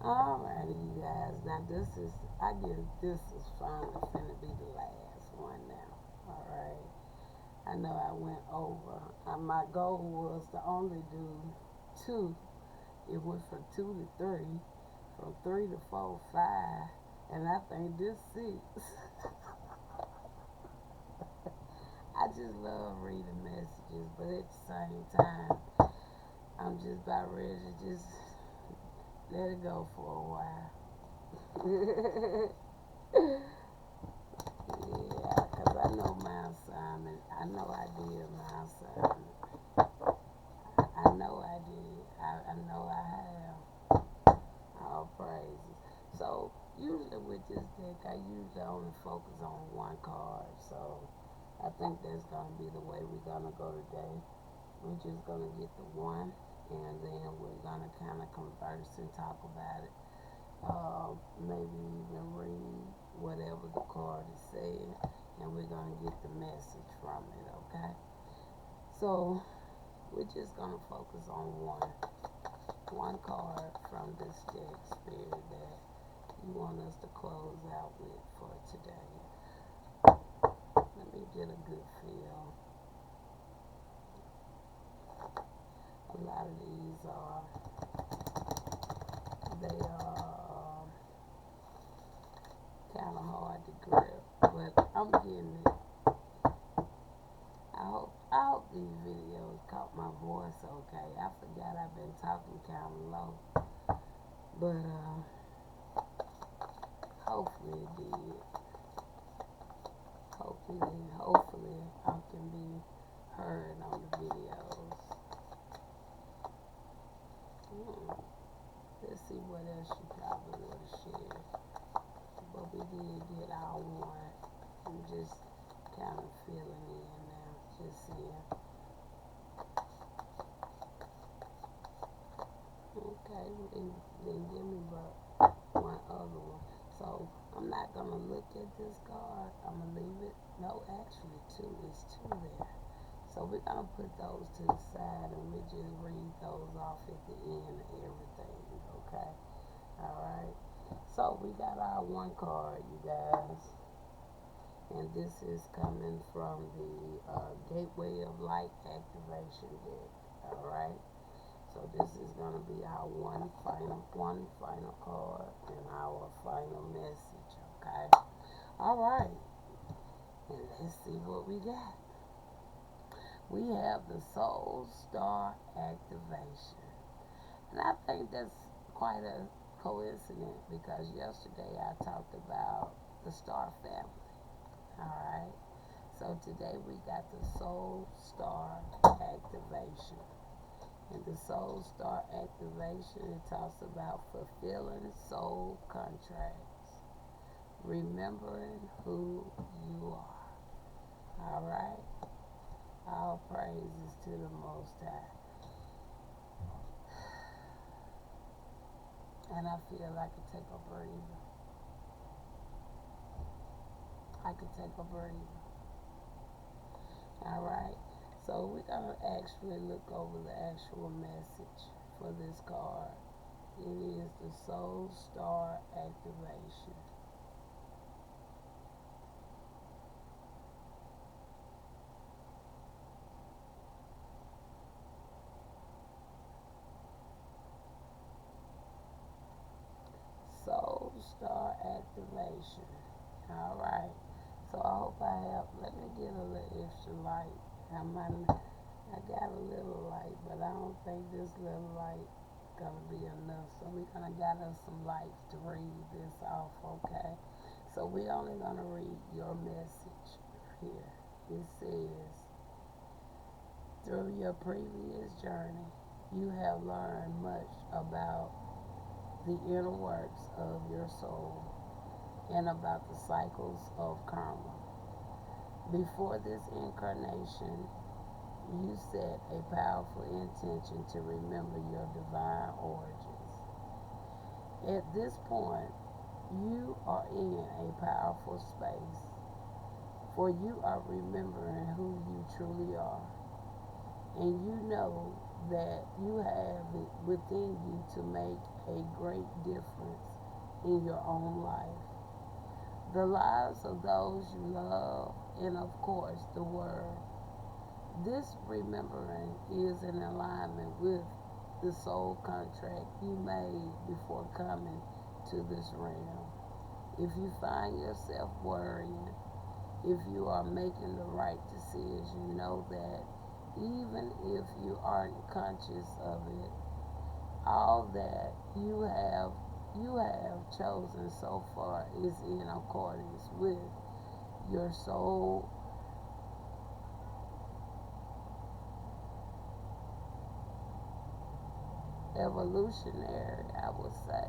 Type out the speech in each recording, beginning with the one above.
Alrighty, you guys. Now I guess this is finally finna be the last one now. Alright. I know I went over. My goal was to only do two. It went from two to three, from three to four, five, and I think this six. I just love reading messages, but at the same time, I'm just about ready to just let it go for a while. Yeah, because I know my assignment. I know I did my assignment. I know I did. I know I have. All praises. So, usually with this deck, I usually only focus on one card. So, I think that's going to be the way we're going to go today. We're just going to get the one, and then we're going to kind of converse and talk about it. Maybe even read whatever the card is saying, and we're going to get the message from it, okay? So, we're just going to focus on one card from this deck, Spirit, that you want us to close out with for today. Let me get a good feel. A lot of these they are kind of hard to grip, but I'm getting it. I hope these videos caught my voice okay. I forgot I've been talking kind of low, but hopefully it did. Hopefully I can be heard on the videos. Let's see what else you probably would have shared. But we did get our one. I'm just kind of feeling in now. Just seeing. Okay, then give me but one other one. So I'm not gonna look at this card. I'm gonna leave it. No, actually two. It's two there. So we're gonna put those to the side and we just read those off at the end of everything. Okay. Alright. So we got our one card, you guys. And this is coming from the Gateway of Light activation deck. Alright. So this is gonna be our one final card and our final message. Okay. Alright. And let's see what we got. We have the Soul Star activation. And I think that's quite a coincidence because yesterday I talked about the Star family. Alright? So today we got the Soul Star activation. And the Soul Star activation, it talks about fulfilling soul contracts, remembering who you are. Alright? All praises to the Most High. And I feel like I could take a breather. I could take a breather. Alright? So we're going to actually look over the actual message for this card. It is the Soul Star activation. Soul Star activation. Alright. So I hope I have. Let me get a little extra light. I got a little light, but I don't think this little light gonna be enough. So we're gonna gather some lights to read this off, okay? So we're only gonna read your message here. It says, through your previous journey, you have learned much about the inner works of your soul and about the cycles of karma. Before this incarnation, you set a powerful intention to remember your divine origins. At this point, you are in a powerful space, for you are remembering who you truly are, and you know that you have it within you to make a great difference in your own life, the lives of those you love, and of course the world. This remembering is in alignment with the soul contract you made before coming to this realm. If you find yourself worrying, if you are making the right decision, know that even if you aren't conscious of it, all that you have chosen so far is in accordance with your soul evolutionary, I would say,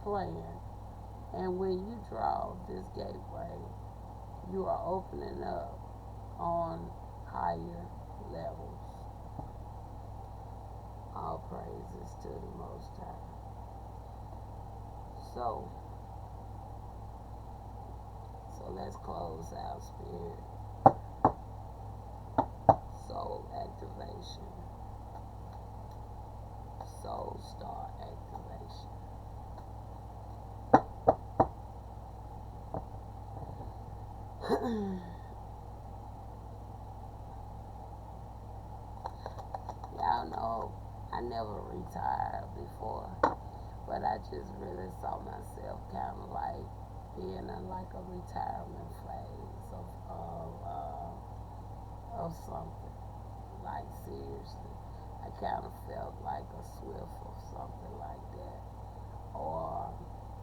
plan. And when you draw this gateway, you are opening up on higher levels. All praises to the Most High. So, let's close out, Spirit. Soul activation. Soul star activation. Y'all know I never retired before, but I just really saw myself kind of like being in like a retirement phase of something. Like seriously, I kind of felt like a swift or something like that. Or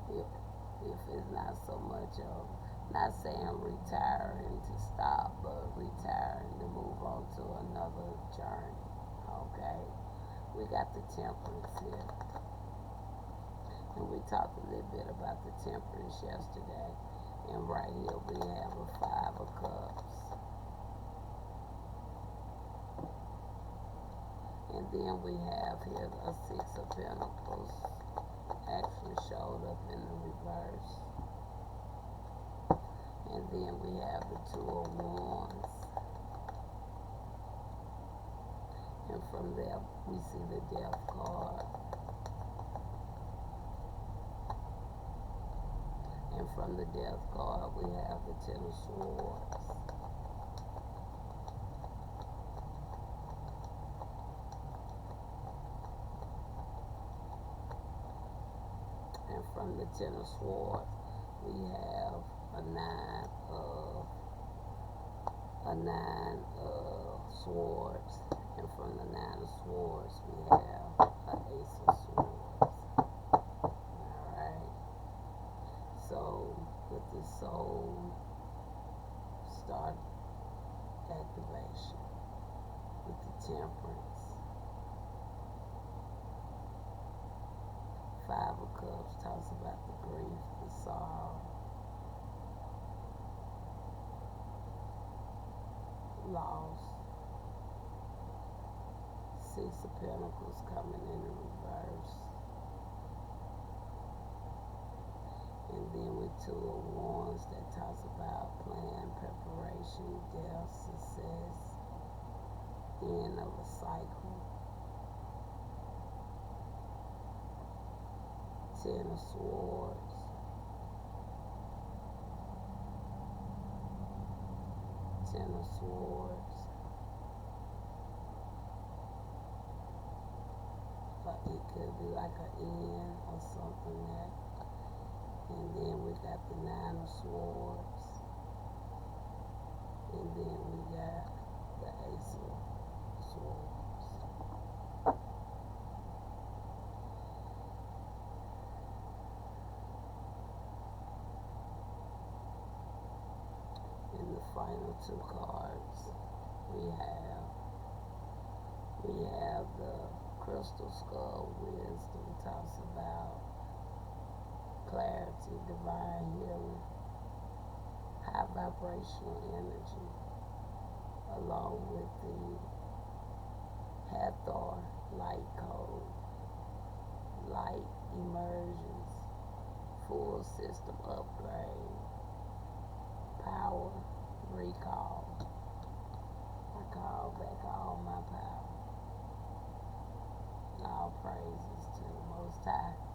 if it's not so much of, not saying retiring to stop, but retiring to move on to another journey. Okay, we got the temperance here, and we talked a little bit about the temperance yesterday. And right here we have a 5 of Cups. And then we have here a 6 of Pentacles, actually showed up in the reverse. And then we have the 2 of Wands. And from there we see the Death card. And from the Death card we have the 10 of Swords. And from the 10 of Swords we have a 9 of Swords. And from the 9 of Swords we have an Ace of Swords. Alright. So with the soul start activation, with the temperance, 5 of Cups talks about the grief, the sorrow, loss. 6 of Pentacles coming in the reverse. And then with 2 of Wands that talks about plan, preparation, death, success, end of a cycle. 10 of Swords. 10 of Swords. It could be like an end or something there. And then we got the 9 of Swords. And then we got the Ace of Swords. And the final 2 cards we have the Crystal Skull Wisdom, talks about clarity, divine healing, high vibrational energy, along with the Hathor light code, light emergence, full system upgrade, power recall. I call back all my power. All praises to the Most High.